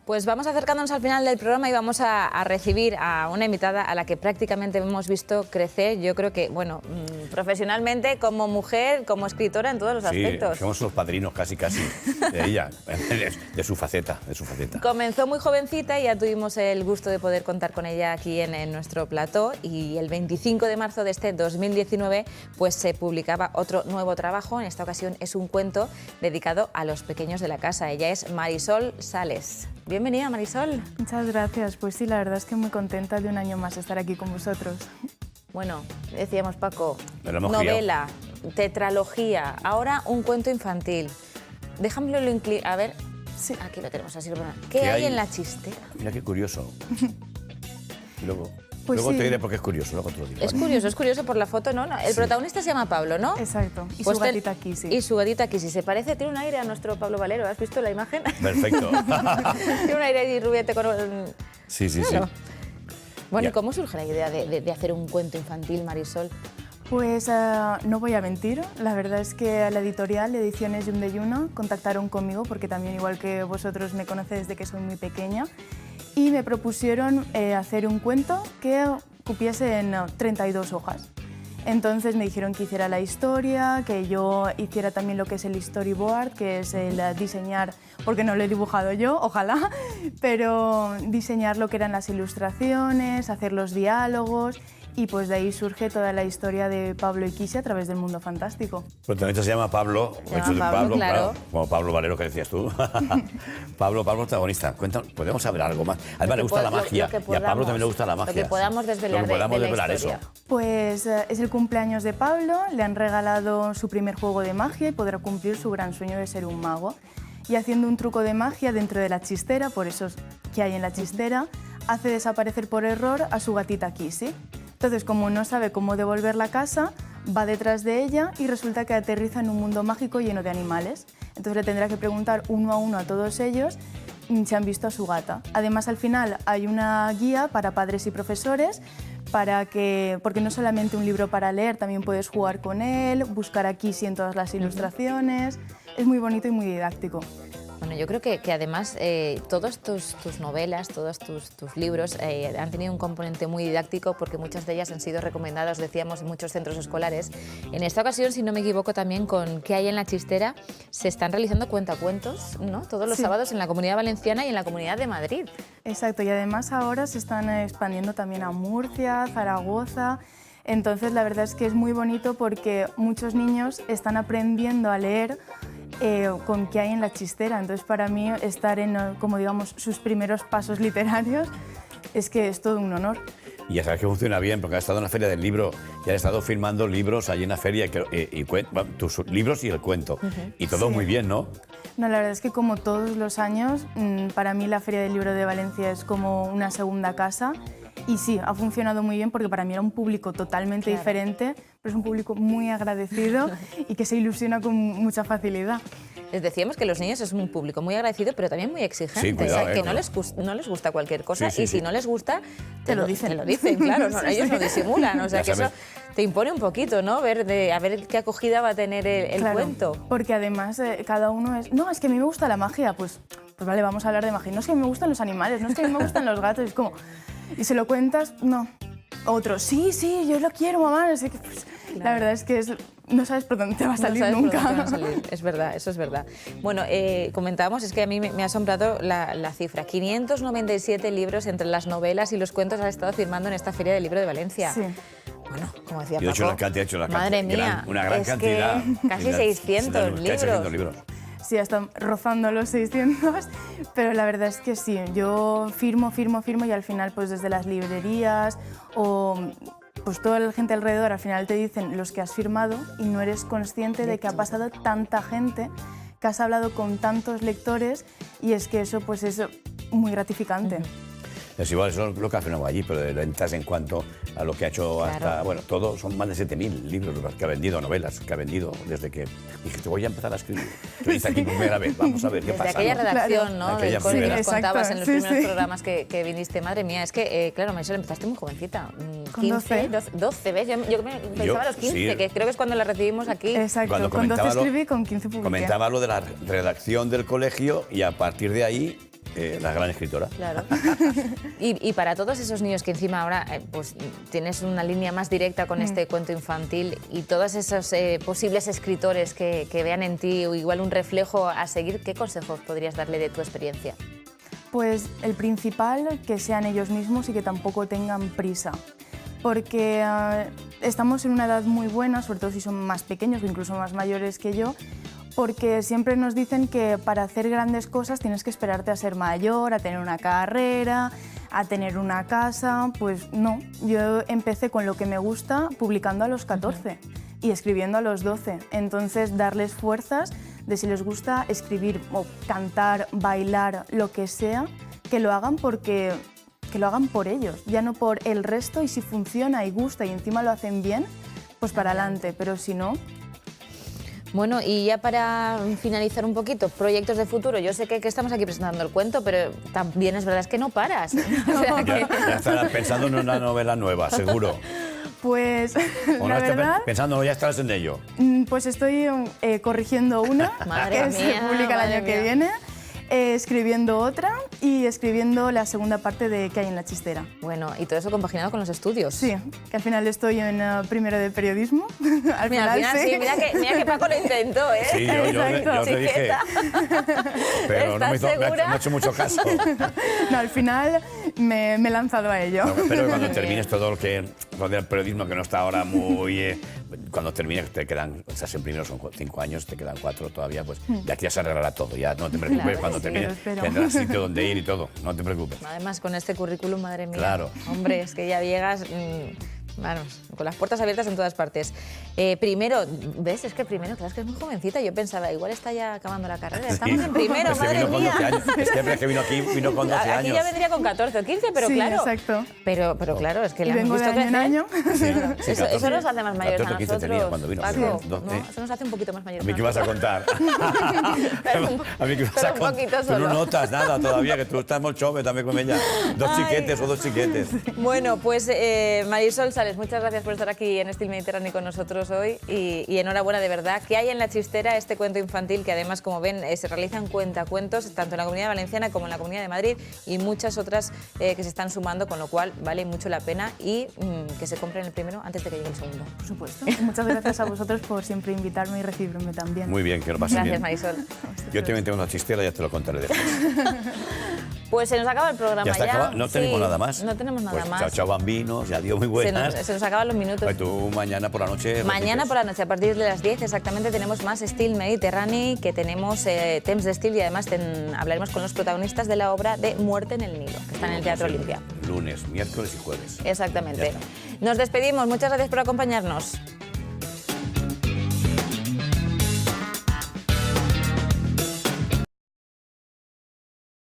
Pues vamos acercándonos al final del programa y vamos a recibir a una invitada a la que prácticamente hemos visto crecer, yo creo que, bueno, profesionalmente, como mujer, como escritora, en todos los aspectos. Sí, somos los padrinos casi de ella, de su faceta, Comenzó muy jovencita y ya tuvimos el gusto de poder contar con ella aquí en nuestro plató, y el 25 de marzo de este 2019 pues se publicaba otro nuevo trabajo. En esta ocasión es un cuento dedicado a los pequeños de la casa. Ella es Marisol Sales. Bienvenida, Marisol. Muchas gracias. Pues sí, la verdad es que muy contenta de un año más estar aquí con vosotros. Bueno, decíamos, Paco, novela, tetralogía, ahora un cuento infantil. Déjamelo incluir. A ver, Sí. aquí lo tenemos así. ¿Qué hay en la chistera? Mira qué curioso. Y luego Pues te sí. diré por qué es curioso, luego te lo digo. Es curioso por la foto, ¿no? El protagonista se llama Pablo, ¿no? Exacto. Y Pues su gatita Kissy. Y su gatita Kissy. Se parece, tiene un aire a nuestro Pablo Valero. ¿Has visto la imagen? Perfecto. Tiene un aire ahí rubiete con... Sí. Claro. Bueno, Ya. ¿y cómo surge la idea de hacer un cuento infantil, Marisol? Pues no voy a mentir, la verdad es que a la editorial Ediciones Yum de Yuna contactaron conmigo porque también, igual que vosotros, me conocéis desde que soy muy pequeña, y me propusieron hacer un cuento que cupiese en 32 hojas. Entonces me dijeron que hiciera la historia, que yo hiciera también lo que es el storyboard, que es el diseñar, porque no lo he dibujado yo, ojalá, pero diseñar lo que eran las ilustraciones, hacer los diálogos, y pues de ahí surge toda la historia de Pablo y Kissy a través del mundo fantástico. El protagonista se llama Pablo. Se llama Pablo, claro. Como Pablo Valero, que decías tú. Pablo, protagonista. Cuéntanos, ¿podemos saber algo más? A mí le gusta la magia, y a Pablo también le gusta la magia. Lo que podamos desvelar, Lo que podamos de la desvelar historia. eso. Pues es el cumpleaños de Pablo, le han regalado su primer juego de magia y podrá cumplir su gran sueño de ser un mago. Y haciendo un truco de magia dentro de la chistera, por eso que hay en la chistera, hace desaparecer por error a su gatita Kissy. Entonces, como no sabe cómo devolver la casa, va detrás de ella y resulta que aterriza en un mundo mágico lleno de animales. Entonces le tendrá que preguntar uno a uno a todos ellos si han visto a su gata. Además, al final hay una guía para padres y profesores, porque no solamente un libro para leer, también puedes jugar con él, buscar a Kissy en todas las ilustraciones. Es muy bonito y muy didáctico. Bueno, yo creo que además todas tus novelas, todos tus libros han tenido un componente muy didáctico, porque muchas de ellas han sido recomendadas, decíamos, en muchos centros escolares. En esta ocasión, si no me equivoco, también con ¿Qué hay en la chistera? Se están realizando cuentacuentos, ¿no? Todos los sábados en la Comunidad Valenciana y en la Comunidad de Madrid. Exacto, y además ahora se están expandiendo también a Murcia, Zaragoza. Entonces la verdad es que es muy bonito porque muchos niños están aprendiendo a leer con qué hay en la chistera. Entonces para mí estar en, como digamos, sus primeros pasos literarios es que es todo un honor. Y ya sabes que funciona bien, porque has estado en la Feria del Libro y has estado filmando libros allí en la feria, tus libros y el cuento. Y todo Sí. muy bien, ¿no? No, la verdad es que como todos los años, para mí la Feria del Libro de Valencia es como una segunda casa. Y sí, ha funcionado muy bien porque para mí era un público totalmente diferente, pero es un público muy agradecido y que se ilusiona con mucha facilidad. Les decíamos que los niños es un público muy agradecido, pero también muy exigente. Sí, cuidado, O sea, que no claro. les gusta cualquier cosa, Sí, y si no les gusta, Te lo dicen. Te lo dicen, claro, no, Sí, ellos sí. no disimulan. O sea, Ya que eso sabes. te impone un poquito, ¿no? A ver qué acogida va a tener el Claro, cuento. porque además cada uno es... No, es que a mí me gusta la magia, pues vale, vamos a hablar de magia. No es que a mí me gustan los animales, no es que a mí me gustan los gatos, es como... Y se lo cuentas, no. Otro, sí, yo lo quiero, mamá, no sé qué. Pues, la verdad es que no sabes por dónde te va a salir No sabes por nunca. dónde van a salir. Es verdad, eso es verdad. Bueno, comentábamos, es que a mí me ha asombrado la cifra. 597 libros entre las novelas y los cuentos has estado firmando en esta Feria del Libro de Valencia. Sí. Bueno, como decía Yo he hecho Paco, la cantidad, madre mía, una gran es cantidad. que casi 600 Casi 600 libros. Sí, ya están rozando los 600, pero la verdad es que sí, yo firmo y al final pues desde las librerías o pues toda la gente alrededor al final te dicen los que has firmado y no eres consciente de que ha pasado tanta gente, que has hablado con tantos lectores y es que eso pues es muy gratificante. Es igual, eso es lo que ha firmado allí, pero de ventas en cuanto a lo que ha hecho hasta... Claro. Bueno, todo son más de 7.000 libros los que ha vendido, novelas que ha vendido desde que dije, te voy a empezar a escribir. Lo hice aquí por primera vez, vamos a ver qué Desde pasa. aquella ¿no? redacción, Claro. ¿no? Aquella Del cole que primera. nos Sí, contabas en los exacto, primeros sí. programas que viniste. Madre mía, es que, claro, Marisol, empezaste muy jovencita. Con 12. 12, ¿ves? Yo pensaba a los 15, sí. que creo que es cuando la recibimos aquí. Exacto, con 12 escribí, con 15 publiqué. Comentaba lo de la redacción del colegio y a partir de ahí la gran escritora. Claro. Y para todos esos niños que encima ahora pues tienes una línea más directa con este cuento infantil y todos esos posibles escritores que vean en ti o igual un reflejo a seguir, ¿qué consejos podrías darle de tu experiencia? Pues el principal, que sean ellos mismos y que tampoco tengan prisa. Porque estamos en una edad muy buena, sobre todo si son más pequeños o incluso más mayores que yo, porque siempre nos dicen que para hacer grandes cosas tienes que esperarte a ser mayor, a tener una carrera, a tener una casa. Pues no, yo empecé con lo que me gusta publicando a los 14 y escribiendo a los 12. Entonces, darles fuerzas de si les gusta escribir o cantar, bailar, lo que sea, que lo hagan porque... que lo hagan por ellos, ya no por el resto, y si funciona y gusta y encima lo hacen bien, pues para adelante, pero si no... Bueno, y ya para finalizar un poquito, proyectos de futuro. Yo sé que estamos aquí presentando el cuento, pero también es verdad es que no paras. O sea, Ya estarás pensando en una novela nueva, seguro. Pues O la no estés verdad, pensando, ya estarás en ello. pues estoy corrigiendo una Madre que se mía, publica el madre año que mía. viene, escribiendo otra y escribiendo la segunda parte de ¿Qué hay en la chistera? bueno, y todo eso compaginado con los estudios. Sí, que al final estoy en primero de periodismo. al Mira, al final sí, mira que Paco lo intentó, ¿eh? Sí, yo te dije, Chiqueta. pero no me ¿Estás segura? no he hecho mucho caso. No, al final me he lanzado a ello. No, pero cuando termines todo lo que rodea el periodismo, que no está ahora muy... cuando termines te quedan, estás en primero, son 5 años, te quedan 4 todavía, pues de aquí ya se arreglará todo, ya no te preocupes, Claro, cuando sí, termines espero. tendrás sitio donde ir y todo, no te preocupes. Además, con este currículum, madre mía. Claro. Hombre, es que ya llegas, vamos, con las puertas abiertas en todas partes. Primero, ¿ves? Es que primero, claro, es que es muy jovencita. Yo pensaba, igual está ya acabando la carrera. Estamos Sí. en primero, Es que madre vino con mía. 12 años. Es que vino aquí, vino con 12 Aquí años. ya vendría con 14 o 15, pero Sí, claro. exacto. Pero claro, es que Y la vengo hemos de visto año en crecer. año. Sí, Eso 14, nos hace más mayores a 14 o 15 nosotros. tenía cuando vino. Paco, Sí. ¿no? Eso nos hace un poquito más ¿A mayores. mí qué vas a contar? Pero- ¿A mí qué vas pero a un contar? poquito Tú no solo. notas nada todavía, que tú estás muy chove también con ella. Dos chiquetes o dos chiquetes. Bueno, pues Marisol Sales, muchas gracias por estar aquí en Estil Mediterráneo con nosotros hoy y enhorabuena de verdad. ¿Qué hay en la chistera? Este cuento infantil que además, como ven, se realizan cuentacuentos tanto en la Comunidad Valenciana como en la Comunidad de Madrid y muchas otras que se están sumando, con lo cual vale mucho la pena y que se compren el primero antes de que llegue el segundo. Por supuesto. Y muchas gracias a vosotros por siempre invitarme y recibirme también. Muy bien, que lo pases Gracias, bien. Marisol. Yo también tengo una chistera, ya te lo contaré después. Pues se nos acaba el programa Ya está acabado. No tenemos Sí, nada más. No tenemos nada Pues, más. Chao, chao, bambinos. Ya dio muy Se buenas. nos acaban los minutos. Pues tú mañana por la noche. Mañana repites. por la noche, a partir de las 10 exactamente, tenemos más Estil Mediterráneo, que tenemos Temps de Estil y además hablaremos con los protagonistas de la obra de Muerte en el Nilo, que está en el Teatro Olimpia. Lunes, miércoles y jueves. Exactamente. Ya está. Nos despedimos, muchas gracias por acompañarnos.